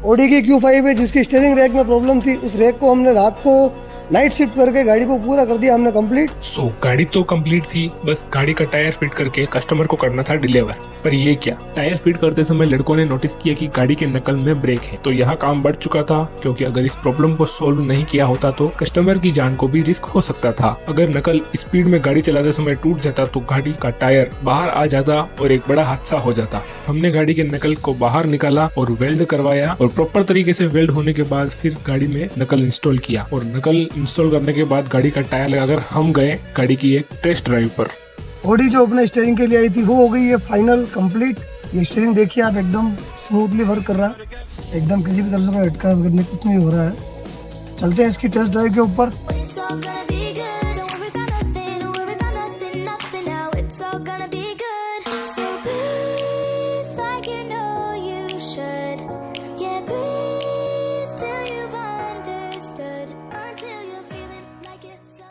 Audi की Q5 है जिसकी स्टीयरिंग रैक में प्रॉब्लम थी। उस रैक को हमने रात को नाइट शिफ्ट करके गाड़ी को पूरा कर दिया हमने कंप्लीट। गाड़ी तो कंप्लीट थी, बस गाड़ी का टायर फिट करके कस्टमर को करना था डिलीवर। पर ये क्या, टायर फिट करते समय लड़कों ने नोटिस किया कि गाड़ी के नकल में ब्रेक है। तो यहाँ काम बढ़ चुका था, क्योंकि अगर इस प्रॉब्लम को सोल्व नहीं किया होता तो कस्टमर की जान को भी रिस्क हो सकता था। अगर नकल स्पीड में गाड़ी चलाते समय टूट जाता तो गाड़ी का टायर बाहर आ जाता और एक बड़ा हादसा हो जाता। हमने गाड़ी के नकल को बाहर निकाला और वेल्ड करवाया, और प्रॉपर तरीके से वेल्ड होने के बाद फिर गाड़ी में नकल इंस्टॉल किया, और नकल इंस्टॉल करने के बाद गाड़ी का टायर लगाकर हम गए गाड़ी की एक टेस्ट ड्राइव पर। ऑडी जो अपने स्टीयरिंग के लिए आई थी वो हो गई है फाइनल कंप्लीट। ये स्टीयरिंग देखिए आप, एकदम स्मूथली वर्क कर रहा है, एकदम किसी भी तरह से झटका करने कुछ नहीं हो रहा है। चलते हैं इसकी टेस्ट ड्राइव के ऊपर।